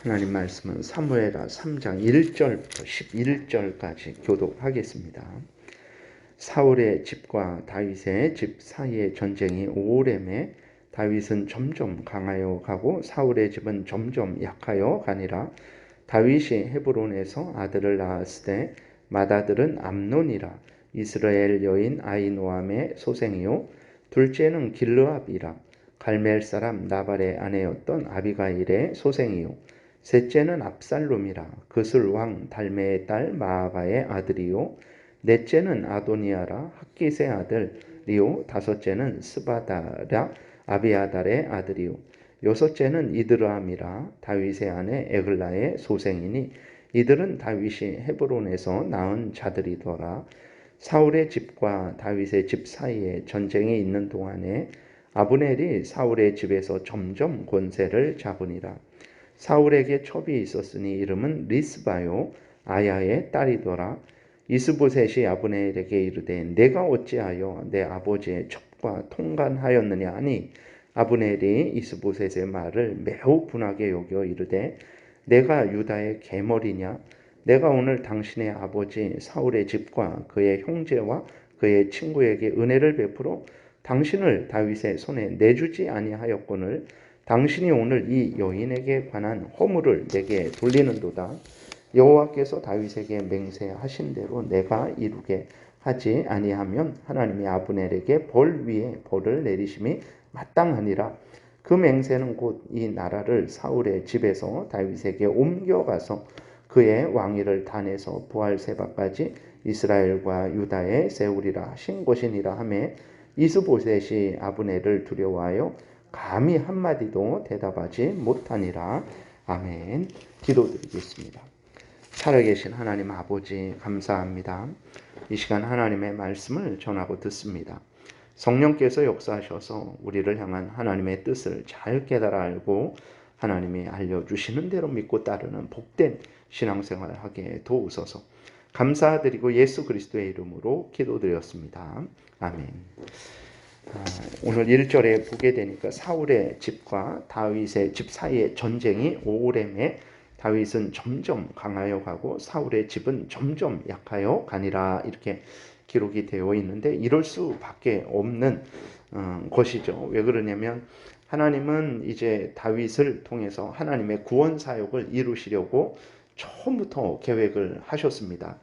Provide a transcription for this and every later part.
하나님 말씀은 사무엘하 3장 1절부터 11절까지 교독하겠습니다. 사울의 집과 다윗의 집 사이의 전쟁이 오래매 다윗은 점점 강하여 가고 사울의 집은 점점 약하여 가니라. 다윗이 헤브론에서 아들을 낳았으되 맏아들은 암논이라. 이스라엘 여인 아히노암의 소생이요 둘째는 길르압이라. 갈멜 사람 나발의 아내였던 아비가일의 소생이요 셋째는 압살롬이라. 그슬 왕 달메의 딸 마아바의 아들이요 넷째는 아도니아라. 학깃의 아들이요 다섯째는 스바다라. 아비아달의 아들이요 여섯째는 이드람이라. 다윗의 아내 에글라의 소생이니 이들은 다윗이 헤브론에서 낳은 자들이더라. 사울의 집과 다윗의 집 사이에 전쟁이 있는 동안에 아브넬이 사울의 집에서 점점 권세를 잡으니라. 사울에게 첩이 있었으니 이름은 리스바요 아야의 딸이더라. 이스보셋이 아브넬에게 이르되 내가 어찌하여 내 아버지의 첩과 통간하였느냐 하니 아브넬이 이스보셋의 말을 매우 분하게 여겨 이르되 내가 유다의 계머리냐. 내가 오늘 당신의 아버지 사울의 집과 그의 형제와 그의 친구에게 은혜를 베풀어 당신을 다윗의 손에 내주지 아니하였거늘 당신이 오늘 이 여인에게 관한 허물을 내게 돌리는도다. 여호와께서 다윗에게 맹세하신 대로 내가 이루게 하지 아니하면 하나님이 아브넬에게 벌 위에 벌을 내리심이 마땅하니라. 그 맹세는 곧 이 나라를 사울의 집에서 다윗에게 옮겨가서 그의 왕위를 단에서 부할세바까지 이스라엘과 유다에 세우리라 하신 것이니라 하매 이스보셋이 아브넬을 두려워하여 감히 한마디도 대답하지 못하니라. 아멘. 기도드리겠습니다. 살아계신 하나님 아버지 감사합니다. 이 시간 하나님의 말씀을 전하고 듣습니다. 성령께서 역사하셔서 우리를 향한 하나님의 뜻을 잘 깨달아 알고 하나님이 알려주시는 대로 믿고 따르는 복된 신앙생활을 하게 도우소서. 감사드리고 예수 그리스도의 이름으로 기도드렸습니다. 아멘. 오늘 1절에 보게 되니까 사울의 집과 다윗의 집 사이의 전쟁이 오래매 다윗은 점점 강하여 가고 사울의 집은 점점 약하여 가니라 이렇게 기록이 되어 있는데 이럴 수밖에 없는 것이죠. 왜 그러냐면 하나님은 이제 다윗을 통해서 하나님의 구원 사역을 이루시려고 처음부터 계획을 하셨습니다.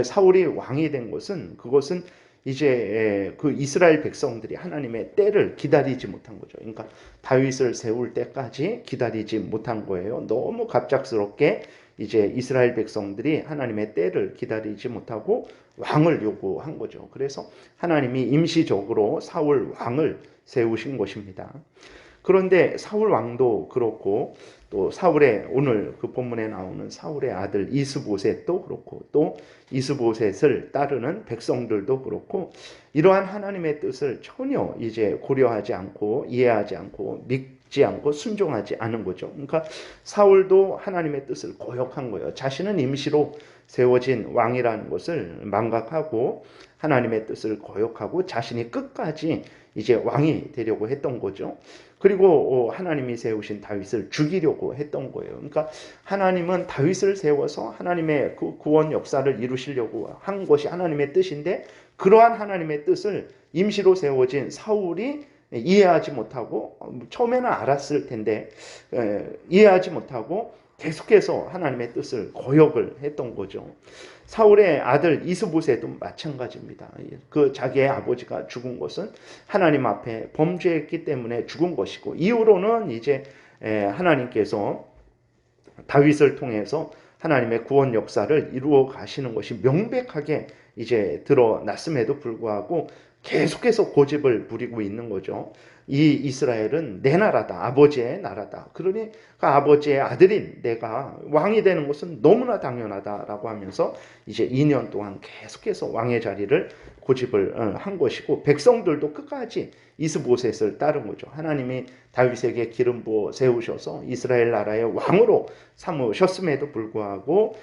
사울이 왕이 된 것은 그것은 이제 그 이스라엘 백성들이 하나님의 때를 기다리지 못한 거죠. 그러니까 다윗을 세울 때까지 기다리지 못한 거예요. 너무 갑작스럽게 이제 이스라엘 백성들이 하나님의 때를 기다리지 못하고 왕을 요구한 거죠. 그래서 하나님이 임시적으로 사울 왕을 세우신 것입니다. 그런데 사울 왕도 그렇고 또 사울의 오늘 그 본문에 나오는 사울의 아들 이스보셋도 그렇고 또 이스보셋을 따르는 백성들도 그렇고 이러한 하나님의 뜻을 전혀 이제 고려하지 않고 이해하지 않고 믿지 않고 순종하지 않은 거죠. 그러니까 사울도 하나님의 뜻을 거역한 거예요. 자신은 임시로 세워진 왕이라는 것을 망각하고 하나님의 뜻을 거역하고 자신이 끝까지 이제 왕이 되려고 했던 거죠. 그리고 하나님이 세우신 다윗을 죽이려고 했던 거예요. 그러니까 하나님은 다윗을 세워서 하나님의 그 구원 역사를 이루시려고 한 것이 하나님의 뜻인데 그러한 하나님의 뜻을 임시로 세워진 사울이 이해하지 못하고 처음에는 알았을 텐데 이해하지 못하고 계속해서 하나님의 뜻을 거역을 했던 거죠. 사울의 아들 이스보셋도 마찬가지입니다. 그 자기의 아버지가 죽은 것은 하나님 앞에 범죄했기 때문에 죽은 것이고 이후로는 이제 하나님께서 다윗을 통해서 하나님의 구원 역사를 이루어 가시는 것이 명백하게 이제 드러났음에도 불구하고 계속해서 고집을 부리고 있는 거죠. 이 이스라엘은 내 나라다. 아버지의 나라다. 그러니 그 아버지의 아들인 내가 왕이 되는 것은 너무나 당연하다라고 하면서 이제 2년 동안 계속해서 왕의 자리를 고집을 한 것이고 백성들도 끝까지 이스보셋을 따른 거죠. 하나님이 다윗에게 기름 부어 세우셔서 이스라엘 나라의 왕으로 삼으셨음에도 불구하고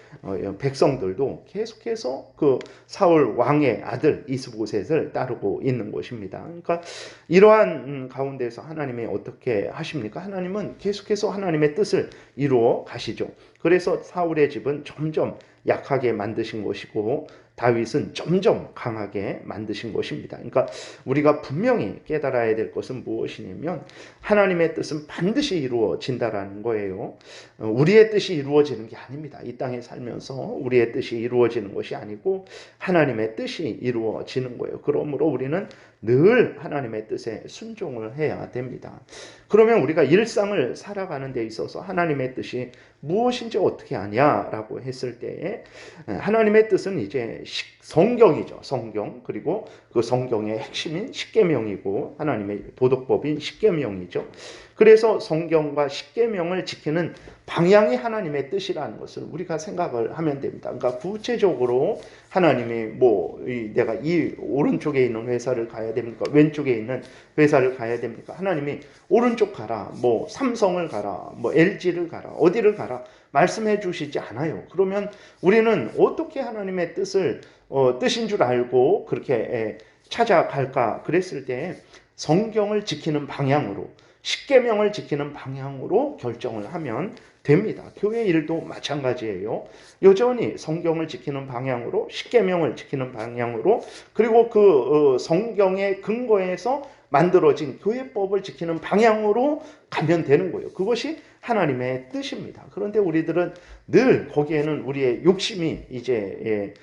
백성들도 계속해서 그 사울 왕의 아들 이스보셋을 따르고 있는 것입니다. 그러니까 이러한 가운데서 하나님이 어떻게 하십니까? 하나님은 계속해서 하나님의 뜻을 이루어 가시죠. 그래서 사울의 집은 점점 약하게 만드신 것이고 다윗은 점점 강하게 만드신 것입니다. 그러니까 우리가 분명히 깨달아야 될 것은 무엇이냐면 하나님의 뜻은 반드시 이루어진다라는 거예요. 우리의 뜻이 이루어지는 게 아닙니다. 이 땅에 살면서 우리의 뜻이 이루어지는 것이 아니고 하나님의 뜻이 이루어지는 거예요. 그러므로 우리는 늘 하나님의 뜻에 순종을 해야 됩니다. 그러면 우리가 일상을 살아가는 데 있어서 하나님의 뜻이 무엇인지 어떻게 아냐라고 했을 때에 하나님의 뜻은 이제 성경이죠. 성경. 그리고 그 성경의 핵심인 십계명이고 하나님의 도덕법인 십계명이죠. 그래서 성경과 십계명을 지키는 방향이 하나님의 뜻이라는 것을 우리가 생각을 하면 됩니다. 그러니까 구체적으로 하나님이 내가 이 오른쪽에 있는 회사를 가야 됩니까? 왼쪽에 있는 회사를 가야 됩니까? 하나님이 오른쪽 가라, 삼성을 가라, LG를 가라, 어디를 가라 말씀해 주시지 않아요. 그러면 우리는 어떻게 하나님의 뜻인 줄 알고 그렇게 찾아갈까? 그랬을 때 성경을 지키는 방향으로, 십계명을 지키는 방향으로 결정을 하면 됩니다. 교회 일도 마찬가지예요. 여전히 성경을 지키는 방향으로, 십계명을 지키는 방향으로, 그리고 그 성경의 근거에서 만들어진 교회법을 지키는 방향으로 가면 되는 거예요. 그것이 하나님의 뜻입니다. 그런데 우리들은 늘 거기에는 우리의 욕심이 이제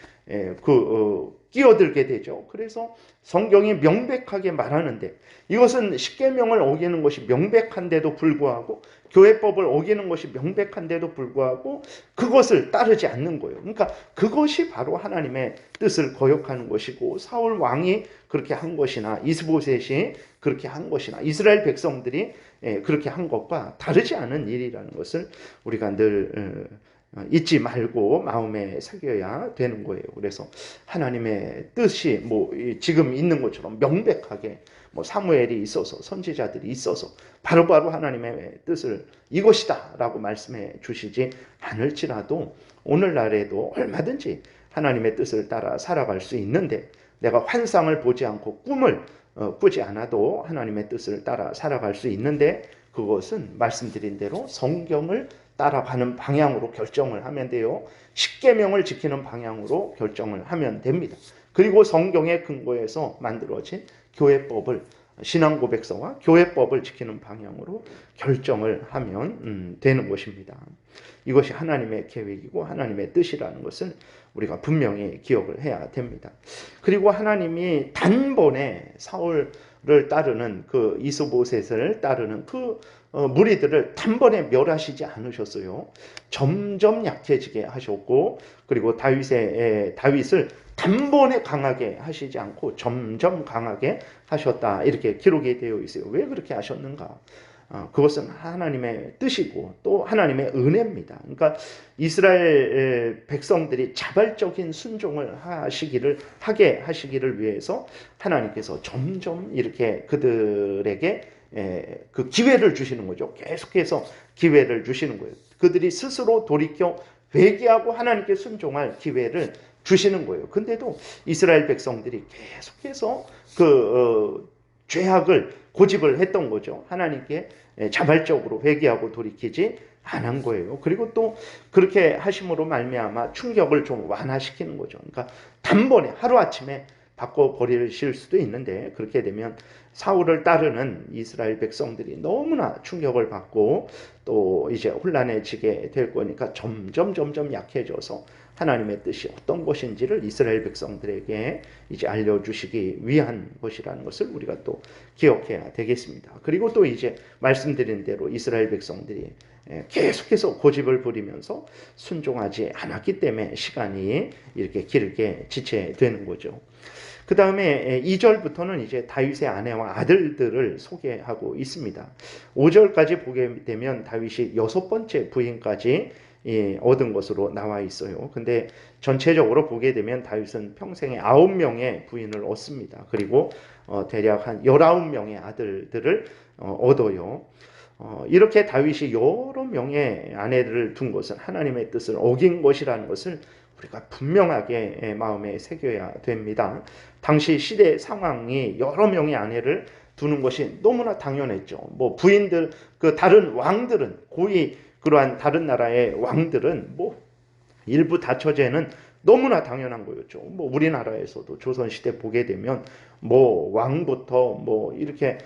끼어들게 되죠. 그래서 성경이 명백하게 말하는데 이것은 십계명을 어기는 것이 명백한데도 불구하고 교회법을 어기는 것이 명백한데도 불구하고 그것을 따르지 않는 거예요. 그러니까 그것이 바로 하나님의 뜻을 거역하는 것이고 사울 왕이 그렇게 한 것이나 이스보셋이 그렇게 한 것이나 이스라엘 백성들이 그렇게 한 것과 다르지 않은 일이라는 것을 우리가 늘 잊지 말고 마음에 새겨야 되는 거예요. 그래서 하나님의 뜻이 지금 있는 것처럼 명백하게 사무엘이 있어서 선지자들이 있어서 바로바로 하나님의 뜻을 이것이다 라고 말씀해 주시지 않을지라도 오늘날에도 얼마든지 하나님의 뜻을 따라 살아갈 수 있는데 내가 환상을 보지 않고 꿈을 꾸지 않아도 하나님의 뜻을 따라 살아갈 수 있는데 그것은 말씀드린 대로 성경을 따라가는 방향으로 결정을 하면 돼요. 십계명을 지키는 방향으로 결정을 하면 됩니다. 그리고 성경의 근거에서 만들어진 교회법을 신앙고백서와 교회법을 지키는 방향으로 결정을 하면 되는 것입니다. 이것이 하나님의 계획이고 하나님의 뜻이라는 것을 우리가 분명히 기억을 해야 됩니다. 그리고 하나님이 단번에 사울을 따르는 그 이스보셋을 따르는 그 무리들을 단번에 멸하시지 않으셨어요. 점점 약해지게 하셨고 그리고 다윗을 단번에 강하게 하시지 않고 점점 강하게 하셨다 이렇게 기록이 되어 있어요. 왜 그렇게 하셨는가? 그것은 하나님의 뜻이고 또 하나님의 은혜입니다. 그러니까 이스라엘 백성들이 자발적인 순종을 하게 하시기를 위해서 하나님께서 점점 이렇게 그들에게 그 기회를 주시는 거죠. 계속해서 기회를 주시는 거예요. 그들이 스스로 돌이켜 회개하고 하나님께 순종할 기회를 주시는 거예요. 근데도 이스라엘 백성들이 계속해서 죄악을 고집을 했던 거죠. 하나님께 자발적으로 회개하고 돌이키지 않은 거예요. 그리고 또 그렇게 하심으로 말미암아 충격을 좀 완화시키는 거죠. 그러니까 단번에 하루아침에 바꿔버리실 수도 있는데 그렇게 되면 사울을 따르는 이스라엘 백성들이 너무나 충격을 받고 또 이제 혼란해지게 될 거니까 점점 약해져서 하나님의 뜻이 어떤 것인지를 이스라엘 백성들에게 이제 알려주시기 위한 것이라는 것을 우리가 또 기억해야 되겠습니다. 그리고 또 이제 말씀드린 대로 이스라엘 백성들이 계속해서 고집을 부리면서 순종하지 않았기 때문에 시간이 이렇게 길게 지체되는 거죠. 그 다음에 2절부터는 이제 다윗의 아내와 아들들을 소개하고 있습니다. 5절까지 보게 되면 다윗이 6번째 부인까지 얻은 것으로 나와 있어요. 근데 전체적으로 보게 되면 다윗은 평생에 9명의 부인을 얻습니다. 그리고 대략 한 19명의 아들들을 얻어요. 이렇게 다윗이 여러 명의 아내를 둔 것은 하나님의 뜻을 어긴 것이라는 것을 우리가 분명하게 마음에 새겨야 됩니다. 당시 시대 상황이 여러 명의 아내를 두는 것이 너무나 당연했죠. 뭐 부인들, 그 다른 왕들은, 고위 그러한 다른 나라의 왕들은 뭐 일부 다처제는 너무나 당연한 거였죠. 뭐 우리나라에서도 조선시대 보게 되면 뭐 왕부터 뭐 이렇게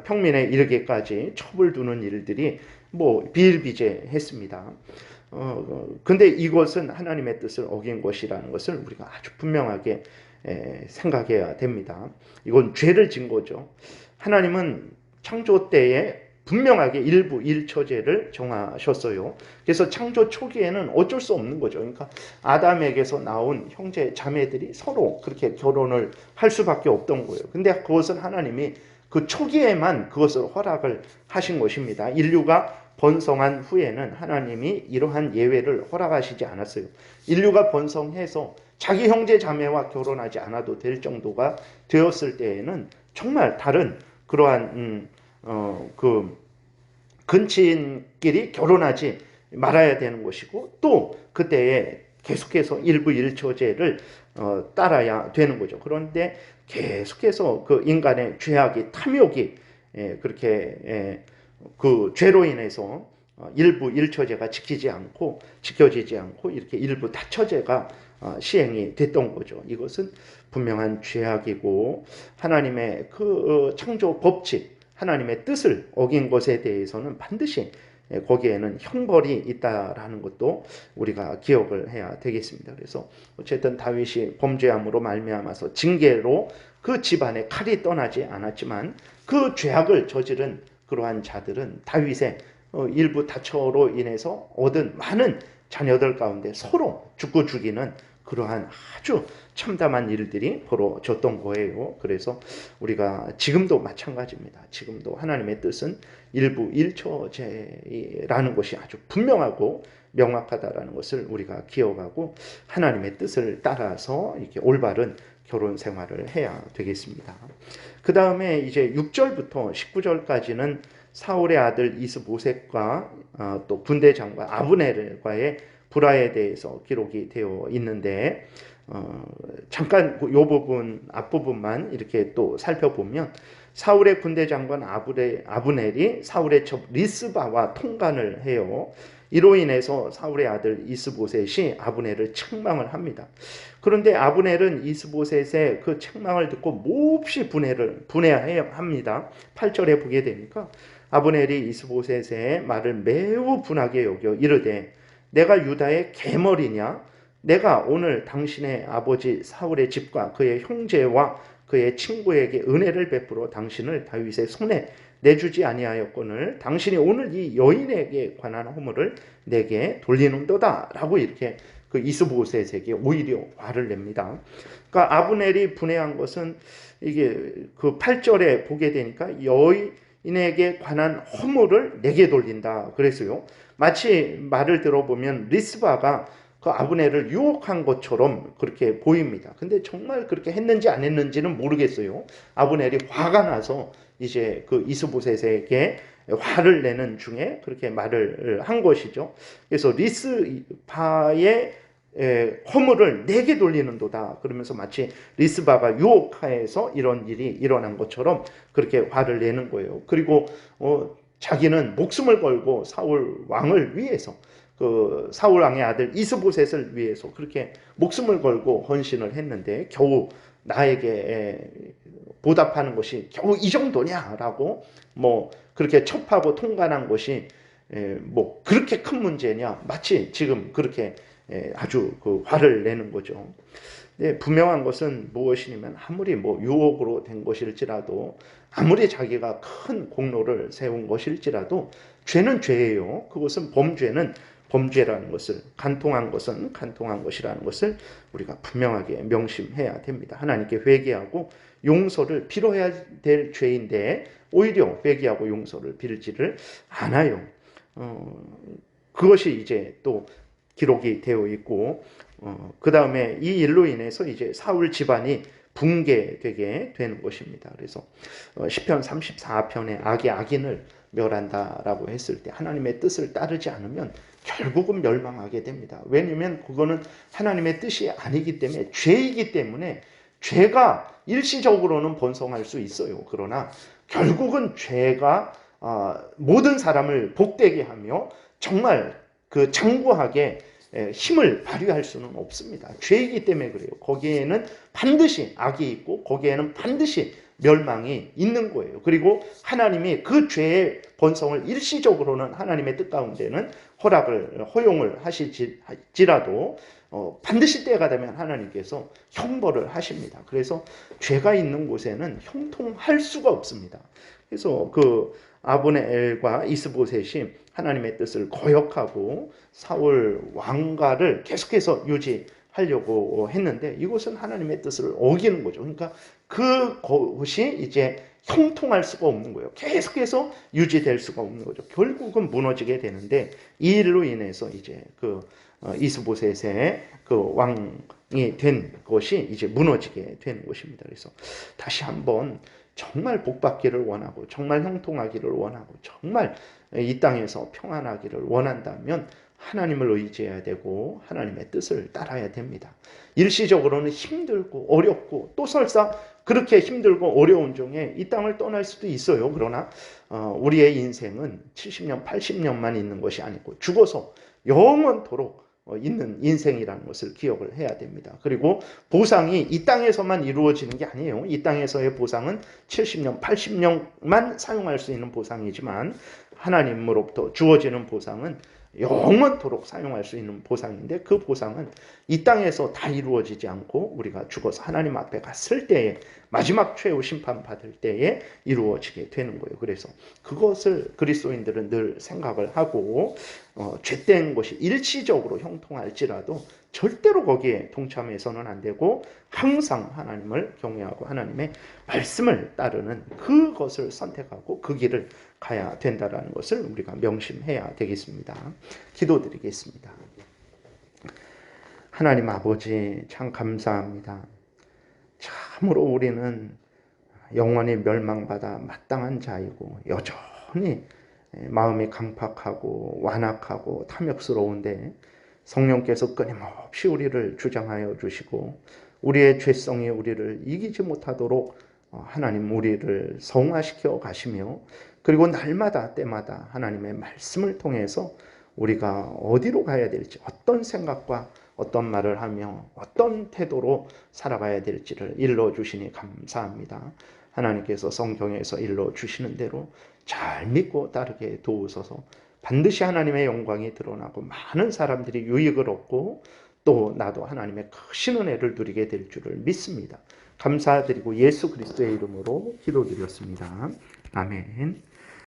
평민에 이르게까지 첩을 두는 일들이 뭐 비일비재했습니다. 근데 이것은 하나님의 뜻을 어긴 것이라는 것을 우리가 아주 분명하게 생각해야 됩니다. 이건 죄를 진 거죠. 하나님은 창조 때에 분명하게 일부 일처제를 정하셨어요. 그래서 창조 초기에는 어쩔 수 없는 거죠. 그러니까 아담에게서 나온 형제 자매들이 서로 그렇게 결혼을 할 수밖에 없던 거예요. 근데 그것은 하나님이 그 초기에만 그것을 허락을 하신 것입니다. 인류가 번성한 후에는 하나님이 이러한 예외를 허락하시지 않았어요. 인류가 번성해서 자기 형제 자매와 결혼하지 않아도 될 정도가 되었을 때에는 정말 다른 그러한 그 근친끼리 결혼하지 말아야 되는 것이고, 또 그때에 계속해서 일부 일처제를 따라야 되는 거죠. 그런데 계속해서 그 인간의 죄악이, 탐욕이 그렇게 그 죄로 인해서 일부 일처제가 지켜지지 않고 이렇게 일부 다처제가 시행이 됐던 거죠. 이것은 분명한 죄악이고, 하나님의 그 창조 법칙, 하나님의 뜻을 어긴 것에 대해서는 반드시 거기에는 형벌이 있다라는 것도 우리가 기억을 해야 되겠습니다. 그래서 어쨌든 다윗이 범죄함으로 말미암아서 징계로 그 집안에 칼이 떠나지 않았지만, 그 죄악을 저지른 그러한 자들은 다윗의 일부 다처로 인해서 얻은 많은 자녀들 가운데 서로 죽고 죽이는 그러한 아주 참담한 일들이 벌어졌던 거예요. 그래서 우리가 지금도 마찬가지입니다. 지금도 하나님의 뜻은 일부 일처제라는 것이 아주 분명하고 명확하다라는 것을 우리가 기억하고 하나님의 뜻을 따라서 이렇게 올바른 결혼 생활을 해야 되겠습니다. 그 다음에 이제 6절부터 19절까지는 사울의 아들 이스보셋과 또 군대 장관 아브넬과의 불화에 대해서 기록이 되어 있는데, 잠깐 이 부분 앞부분만 이렇게 또 살펴보면, 사울의 군대 장관 아브넬이 사울의 첩 리스바와 통간을 해요. 이로 인해서 사울의 아들 이스보셋이 아브넬을 책망을 합니다. 그런데 아브넬은 이스보셋의 그 책망을 듣고 몹시 분해합니다. 8절에 보게 되니까 아브넬이 이스보셋의 말을 매우 분하게 여겨 이르되, 내가 유다의 계머리냐? 내가 오늘 당신의 아버지 사울의 집과 그의 형제와 그의 친구에게 은혜를 베풀어 당신을 다윗의 손에 내주지 아니하였거늘 당신이 오늘 이 여인에게 관한 허물을 내게 돌리는도다 라고 이렇게 그 이스보셋에게 오히려 화를 냅니다. 그러니까 아브넬이 분해한 것은 이게 그 8절에 보게 되니까 여인에게 관한 허물을 내게 돌린다 그랬어요. 마치 말을 들어보면 리스바가 그 아브넬을 유혹한 것처럼 그렇게 보입니다. 근데 정말 그렇게 했는지 안 했는지는 모르겠어요. 아브넬이 화가 나서 이제 그 이스보셋에게 화를 내는 중에 그렇게 말을 한 것이죠. 그래서 리스바의 허물을 내게 돌리는도다 그러면서 마치 리스바가 유혹하여서 이런 일이 일어난 것처럼 그렇게 화를 내는 거예요. 그리고 자기는 목숨을 걸고 사울 왕을 위해서, 그 사울 왕의 아들 이스보셋을 위해서 그렇게 목숨을 걸고 헌신을 했는데 겨우 나에게 보답하는 것이 겨우 이 정도냐라고 뭐 그렇게 첩하고 통간한 것이 뭐 그렇게 큰 문제냐, 마치 지금 그렇게 아주 그 화를 내는 거죠. 네, 분명한 것은 무엇이냐면 아무리 뭐 유혹으로 된 것일지라도, 아무리 자기가 큰 공로를 세운 것일지라도 죄는 죄예요. 그것은 범죄는 범죄라는 것을, 간통한 것은 간통한 것이라는 것을 우리가 분명하게 명심해야 됩니다. 하나님께 회개하고 용서를 빌어야 될 죄인데 오히려 회개하고 용서를 빌지를 않아요. 그것이 이제 또 기록이 되어 있고, 그 다음에 이 일로 인해서 이제 사울 집안이 붕괴되게 되는 것입니다. 그래서 시편 34편에 악이 악인을 멸한다라고 했을 때 하나님의 뜻을 따르지 않으면 결국은 멸망하게 됩니다. 왜냐하면 그거는 하나님의 뜻이 아니기 때문에, 죄이기 때문에, 죄가 일시적으로는 번성할 수 있어요. 그러나 결국은 죄가 모든 사람을 복되게 하며 정말 그 장구하게 힘을 발휘할 수는 없습니다. 죄이기 때문에 그래요. 거기에는 반드시 악이 있고 거기에는 반드시 멸망이 있는 거예요. 그리고 하나님이 그 죄의 번성을 일시적으로는 하나님의 뜻 가운데는 허용을 하실지라도 반드시 때가 되면 하나님께서 형벌을 하십니다. 그래서 죄가 있는 곳에는 형통할 수가 없습니다. 그래서 그 아브넬과 이스보셋이 하나님의 뜻을 거역하고 사울 왕가를 계속해서 유지하려고 했는데 이것은 하나님의 뜻을 어기는 거죠. 그러니까 그것이 이제 형통할 수가 없는 거예요. 계속해서 유지될 수가 없는 거죠. 결국은 무너지게 되는데 이 일로 인해서 이제 그 이스보셋의 그 왕이 된 것이 이제 무너지게 되는 것입니다. 그래서 다시 한번 정말 복받기를 원하고 정말 형통하기를 원하고 정말 이 땅에서 평안하기를 원한다면 하나님을 의지해야 되고 하나님의 뜻을 따라야 됩니다. 일시적으로는 힘들고 어렵고 또 설사 그렇게 힘들고 어려운 중에 이 땅을 떠날 수도 있어요. 그러나 우리의 인생은 70년, 80년만 있는 것이 아니고 죽어서 영원토록 있는 인생이라는 것을 기억을 해야 됩니다. 그리고 보상이 이 땅에서만 이루어지는 게 아니에요. 이 땅에서의 보상은 70년, 80년만 사용할 수 있는 보상이지만 하나님으로부터 주어지는 보상은 영원토록 사용할 수 있는 보상인데 그 보상은 이 땅에서 다 이루어지지 않고 우리가 죽어서 하나님 앞에 갔을 때에 마지막 최후 심판 받을 때에 이루어지게 되는 거예요. 그래서 그것을 그리스도인들은 늘 생각을 하고 죄된 것이 일시적으로 형통할지라도 절대로 거기에 동참해서는 안 되고 항상 하나님을 경외하고 하나님의 말씀을 따르는 그것을 선택하고 그 길을 가야 된다는 것을 우리가 명심해야 되겠습니다. 기도드리겠습니다. 하나님 아버지 참 감사합니다. 참으로 우리는 영원히 멸망받아 마땅한 자이고 여전히 마음이 강팍하고 완악하고 탐욕스러운데 성령께서 끊임없이 우리를 주장하여 주시고 우리의 죄성이 우리를 이기지 못하도록 하나님 우리를 성화시켜 가시며 그리고 날마다 때마다 하나님의 말씀을 통해서 우리가 어디로 가야 될지 어떤 생각과 어떤 말을 하며 어떤 태도로 살아가야 될지를 일러주시니 감사합니다. 하나님께서 성경에서 일러주시는 대로 잘 믿고 따르게 도우소서. 반드시 하나님의 영광이 드러나고 많은 사람들이 유익을 얻고 또 나도 하나님의 크신 은혜를 누리게 될 줄을 믿습니다. 감사드리고 예수 그리스도의 이름으로 기도드렸습니다. 아멘.